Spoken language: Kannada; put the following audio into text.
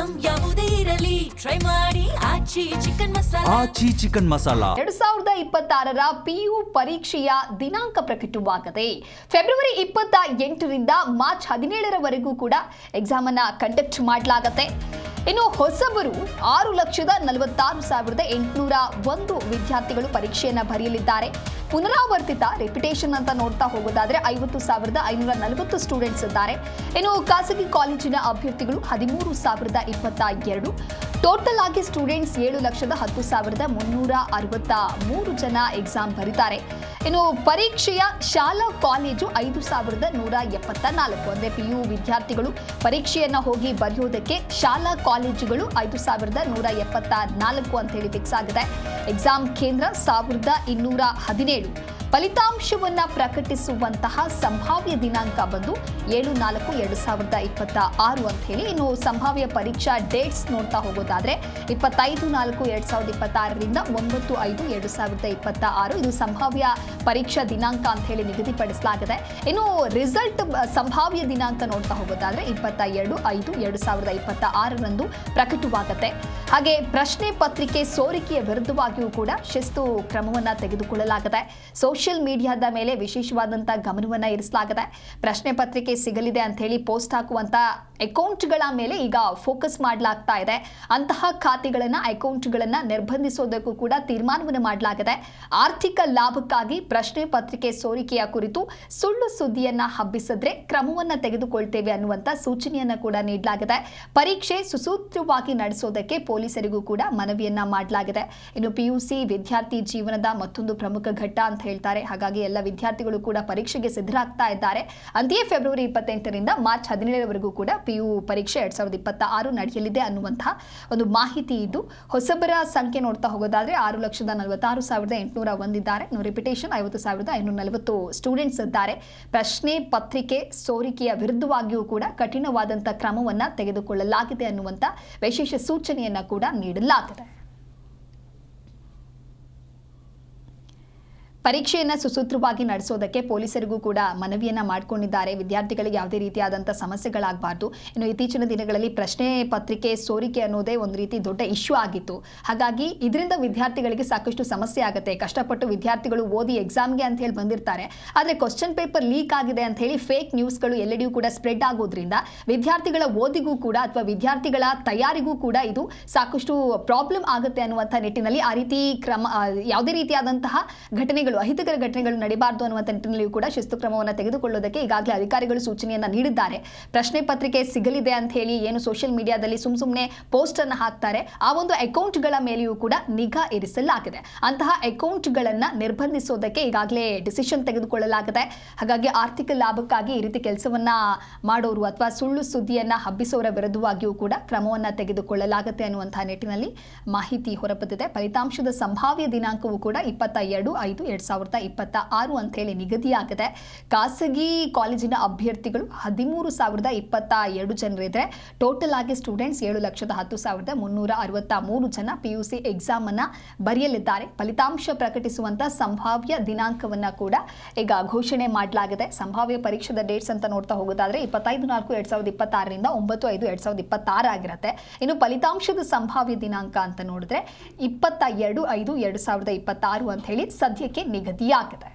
ಐಟಂ ಯಾವುದೇ ಇರಲಿ ಟ್ರೈ ಮಾಡಿ ಆಚಿ ಚಿಕನ್ ಮಸಾಲಾ 2026ರ PU ಪರೀಕ್ಷೆಯ ದಿನಾಂಕ ಪ್ರಕಟವಾಗಿದೆ. ಫೆಬ್ರವರಿ 28ರಿಂದ ಮಾರ್ಚ್ 17ರವರೆಗೂ ಕೂಡ ಎಕ್ಸಾಮ್ ಅನ್ನ ಕಂಡಕ್ಟ್ ಮಾಡಲಾಗುತ್ತೆ. ಇನ್ನು ಹೊಸಬರು 6,46,801 ವಿದ್ಯಾರ್ಥಿಗಳು ಪರೀಕ್ಷೆಯನ್ನ ಬರೆಯಲಿದ್ದಾರೆ. ಪುನರಾವರ್ತಿತ ರಿಪಿಟೇಷನ್ ಅಂತ ನೋಡ್ತಾ ಹೋಗೋದಾದ್ರೆ 50,540 ಸ್ಟೂಡೆಂಟ್ಸ್ ಇದ್ದಾರೆ. ಇನ್ನು ಖಾಸಗಿ ಕಾಲೇಜಿನ ಅಭ್ಯರ್ಥಿಗಳು 13,022. ಟೋಟಲ್ ಆಗಿ ಸ್ಟೂಡೆಂಟ್ಸ್ 7,10,363 ಜನ ಎಕ್ಸಾಮ್ ಬರೀತಾರೆ. ಇನ್ನು ಪರೀಕ್ಷೆಯ ಶಾಲಾ ಕಾಲೇಜು 5,174 ಅಂದ್ರೆ PU ವಿದ್ಯಾರ್ಥಿಗಳು ಪರೀಕ್ಷೆಯನ್ನ ಹೋಗಿ ಬರೆಯೋದಕ್ಕೆ ಶಾಲಾ ಕಾಲೇಜುಗಳು 5,174 ಅಂತ ಹೇಳಿ ಫಿಕ್ಸ್ ಆಗಿದೆ. ಎಕ್ಸಾಮ್ ಕೇಂದ್ರ 1,217. ಫಲಿತಾಂಶವನ್ನ ಪ್ರಕಟಿಸುವಂತಹ ಸಂಭಾವ್ಯ ದಿನಾಂಕ ಬಂದು 7/4/2026 ಅಂತ ಹೇಳಿ. ಇನ್ನು ಸಂಭಾವ್ಯ ಪರೀಕ್ಷಾ ಡೇಟ್ಸ್ ನೋಡ್ತಾ ಹೋಗೋದಾದ್ರೆ 25/4/2026ರಿಂದ 9/5/2026 ಇದು ಸಂಭಾವ್ಯ ಪರೀಕ್ಷಾ ದಿನಾಂಕ ಅಂತ ಹೇಳಿ ನಿಗದಿಪಡಿಸಲಾಗಿದೆ. ಇನ್ನು ರಿಸಲ್ಟ್ ಸಂಭಾವ್ಯ ದಿನಾಂಕ ನೋಡ್ತಾ ಹೋಗೋದಾದ್ರೆ 22/5/2026ರಂದು ಪ್ರಕಟವಾಗುತ್ತೆ. ಹಾಗೆ ಪ್ರಶ್ನೆ ಪತ್ರಿಕೆ ಸೋರಿಕೆಯ ವಿರುದ್ಧವಾಗಿಯೂ ಕೂಡ ಶಿಸ್ತು ಕ್ರಮವನ್ನ ತೆಗೆದುಕೊಳ್ಳಲಾಗಿದೆ. ಸೋಷಿಯಲ್ ಮೀಡಿಯಾದ ಮೇಲೆ ವಿಶೇಷವಾದಂತಹ ಗಮನವನ್ನ ಇರಿಸಲಾಗಿದೆ. ಪ್ರಶ್ನೆ ಪತ್ರಿಕೆ ಸಿಗಲಿದೆ ಅಂತ ಹೇಳಿ ಪೋಸ್ಟ್ ಹಾಕುವಂತ ಅಕೌಂಟ್ಗಳ ಮೇಲೆ ಈಗ ಫೋಕಸ್ ಮಾಡಲಾಗ್ತಾ ಇದೆ. ಅಂತಹ ಖಾತೆಗಳನ್ನ ಅಕೌಂಟ್ಗಳನ್ನ ನಿರ್ಬಂಧಿಸೋದಕ್ಕೂ ಕೂಡ ತೀರ್ಮಾನವನ್ನು ಮಾಡಲಾಗಿದೆ. ಆರ್ಥಿಕ ಲಾಭಕ್ಕಾಗಿ ಪ್ರಶ್ನೆ ಪತ್ರಿಕೆ ಸೋರಿಕೆಯ ಕುರಿತು ಸುಳ್ಳು ಸುದ್ದಿಯನ್ನ ಹಬ್ಬಿಸಿದ್ರೆ ಕ್ರಮವನ್ನ ತೆಗೆದುಕೊಳ್ತೇವೆ ಅನ್ನುವಂತ ಸೂಚನೆಯನ್ನ ಕೂಡ ನೀಡಲಾಗಿದೆ. ಪರೀಕ್ಷೆ ಸುಸೂತ್ರವಾಗಿ ನಡೆಸೋದಕ್ಕೆ ಪೊಲೀಸರಿಗೂ ಕೂಡ ಮನವಿಯನ್ನ ಮಾಡಲಾಗಿದೆ. ಇನ್ನು PUC ವಿದ್ಯಾರ್ಥಿ ಜೀವನದ ಮತ್ತೊಂದು ಪ್ರಮುಖ ಘಟ್ಟ ಅಂತ ಹೇಳ್ತಾರೆ. ಹಾಗಾಗಿ ಎಲ್ಲ ವಿದ್ಯಾರ್ಥಿಗಳು ಕೂಡ ಪರೀಕ್ಷೆಗೆ ಸಿದ್ಧರಾಗ್ತಾ ಇದ್ದಾರೆ. ಅಂತೆಯೇ ಫೆಬ್ರವರಿ 28ರಿಂದ ಮಾರ್ಚ್ 17ರವರೆಗೂ ಕೂಡ PU ಪರೀಕ್ಷೆ 2026 ನಡೆಯಲಿದೆ ಅನ್ನುವಂತಹ ಒಂದು ಮಾಹಿತಿ ಇದ್ದು, ಹೊಸಬರ ಸಂಖ್ಯೆ ನೋಡ್ತಾ ಹೋಗೋದಾದ್ರೆ 6,46,801 ಇದ್ದಾರೆ. ರಿಪಿಟೇಷನ್ 50,540 ಸ್ಟೂಡೆಂಟ್ಸ್ ಇದ್ದಾರೆ. ಪ್ರಶ್ನೆ ಪತ್ರಿಕೆ ಸೋರಿಕೆಯ ವಿರುದ್ಧವಾಗಿಯೂ ಕೂಡ ಕಠಿಣವಾದಂತಹ ಕ್ರಮವನ್ನ ತೆಗೆದುಕೊಳ್ಳಲಾಗಿದೆ ಅನ್ನುವಂತ ವಿಶೇಷ ಸೂಚನೆಯನ್ನ ಕೂಡ ನೀಡಲಾಗಿದೆ. ಪರೀಕ್ಷೆಯನ್ನು ಸುಸೂತ್ರವಾಗಿ ನಡೆಸೋದಕ್ಕೆ ಪೊಲೀಸರಿಗೂ ಕೂಡ ಮನವಿಯನ್ನ ಮಾಡಿಕೊಂಡಿದ್ದಾರೆ. ವಿದ್ಯಾರ್ಥಿಗಳಿಗೆ ಯಾವುದೇ ರೀತಿಯಾದಂತಹ ಸಮಸ್ಯೆಗಳಾಗಬಾರ್ದು. ಇನ್ನು ಇತ್ತೀಚಿನ ದಿನಗಳಲ್ಲಿ ಪ್ರಶ್ನೆ ಪತ್ರಿಕೆ ಸೋರಿಕೆ ಅನ್ನೋದೇ ಒಂದು ರೀತಿ ದೊಡ್ಡ ಇಶ್ಯೂ ಆಗಿತ್ತು. ಹಾಗಾಗಿ ಇದರಿಂದ ವಿದ್ಯಾರ್ಥಿಗಳಿಗೆ ಸಾಕಷ್ಟು ಸಮಸ್ಯೆ ಆಗುತ್ತೆ. ಕಷ್ಟಪಟ್ಟು ವಿದ್ಯಾರ್ಥಿಗಳು ಓದಿ ಎಕ್ಸಾಮ್ಗೆ ಅಂತ ಹೇಳಿ ಬಂದಿರ್ತಾರೆ. ಆದರೆ ಕ್ವಶನ್ ಪೇಪರ್ ಲೀಕ್ ಆಗಿದೆ ಅಂತ ಹೇಳಿ ಫೇಕ್ ನ್ಯೂಸ್ಗಳು ಎಲ್ಲೆಡೆಯೂ ಕೂಡ ಸ್ಪ್ರೆಡ್ ಆಗೋದ್ರಿಂದ ವಿದ್ಯಾರ್ಥಿಗಳ ಓದಿಗೂ ಕೂಡ ಅಥವಾ ವಿದ್ಯಾರ್ಥಿಗಳ ತಯಾರಿಗೂ ಕೂಡ ಇದು ಸಾಕಷ್ಟು ಪ್ರಾಬ್ಲಮ್ ಆಗುತ್ತೆ ಅನ್ನುವಂಥ ನಿಟ್ಟಿನಲ್ಲಿ ಆ ರೀತಿ ಯಾವುದೇ ರೀತಿಯಾದಂತಹ ಘಟನೆಗಳು ಅಹಿತಕರ ಘಟನೆಗಳು ನಡೀಬಾರದು ಅನ್ನುವಂಥ ನಿಟ್ಟಿನಲ್ಲಿಯೂ ಕೂಡ ಶಿಸ್ತು ಕ್ರಮವನ್ನು ತೆಗೆದುಕೊಳ್ಳೋದಕ್ಕೆ ಈಗಾಗಲೇ ಅಧಿಕಾರಿಗಳು ಸೂಚನೆಯನ್ನ ನೀಡಿದ್ದಾರೆ. ಪ್ರಶ್ನೆ ಪತ್ರಿಕೆ ಸಿಗಲಿದೆ ಅಂತ ಹೇಳಿ ಏನು ಸೋಷಿಯಲ್ ಮೀಡಿಯಾದಲ್ಲಿ ಸುಮ್ಮನೆ ಪೋಸ್ಟ್ ಅನ್ನು ಹಾಕ್ತಾರೆ, ಆ ಒಂದು ಅಕೌಂಟ್ಗಳ ಮೇಲೆಯೂ ಕೂಡ ನಿಗಾ ಇರಿಸಲಾಗಿದೆ. ಅಂತಹ ಅಕೌಂಟ್ಗಳನ್ನ ನಿರ್ಬಂಧಿಸೋದಕ್ಕೆ ಈಗಾಗಲೇ ಡಿಸಿಷನ್ ತೆಗೆದುಕೊಳ್ಳಲಾಗಿದೆ. ಹಾಗಾಗಿ ಆರ್ಥಿಕ ಲಾಭಕ್ಕಾಗಿ ಈ ರೀತಿ ಕೆಲಸವನ್ನ ಮಾಡೋರು ಅಥವಾ ಸುಳ್ಳು ಸುದ್ದಿಯನ್ನ ಹಬ್ಬಿಸೋರ ವಿರುದ್ಧವಾಗಿಯೂ ಕೂಡ ಕ್ರಮವನ್ನ ತೆಗೆದುಕೊಳ್ಳಲಾಗುತ್ತೆ ಅನ್ನುವಂತಹ ನಿಟ್ಟಿನಲ್ಲಿ ಮಾಹಿತಿ ಹೊರಬಿದ್ದಿದೆ. ಫಲಿತಾಂಶದ ಸಂಭಾವ್ಯ ದಿನಾಂಕವೂ ಕೂಡ 22/5/2026 ಅಂತ ಹೇಳಿ ನಿಗದಿಯಾಗಿದೆ. ಖಾಸಗಿ ಕಾಲೇಜಿನ ಅಭ್ಯರ್ಥಿಗಳು 13,022 ಜನರಿದ್ರೆ. ಟೋಟಲ್ ಆಗಿ ಸ್ಟೂಡೆಂಟ್ಸ್ 7,10,363 ಜನ PUC ಎಕ್ಸಾಮ್ ಅನ್ನ ಬರೆಯಲಿದ್ದಾರೆ. ಫಲಿತಾಂಶ ಪ್ರಕಟಿಸುವಂತ ಸಂಭಾವ್ಯ ದಿನಾಂಕವನ್ನ ಕೂಡ ಈಗ ಘೋಷಣೆ ಮಾಡಲಾಗಿದೆ. ಸಂಭಾವ್ಯ ಪರೀಕ್ಷೆದ ಡೇಟ್ಸ್ ಅಂತ ನೋಡ್ತಾ ಹೋಗೋದಾದ್ರೆ 25/4/2026ರಿಂದ 9/5/2026 ಆಗಿರುತ್ತೆ. ಇನ್ನು ಫಲಿತಾಂಶದ ಸಂಭಾವ್ಯ ದಿನಾಂಕ ಅಂತ ನೋಡಿದ್ರೆ 22/5/2026 ಅಂತ ಹೇಳಿ ಸದ್ಯಕ್ಕೆ ನಿಗದಿಯಾಗಿದೆ.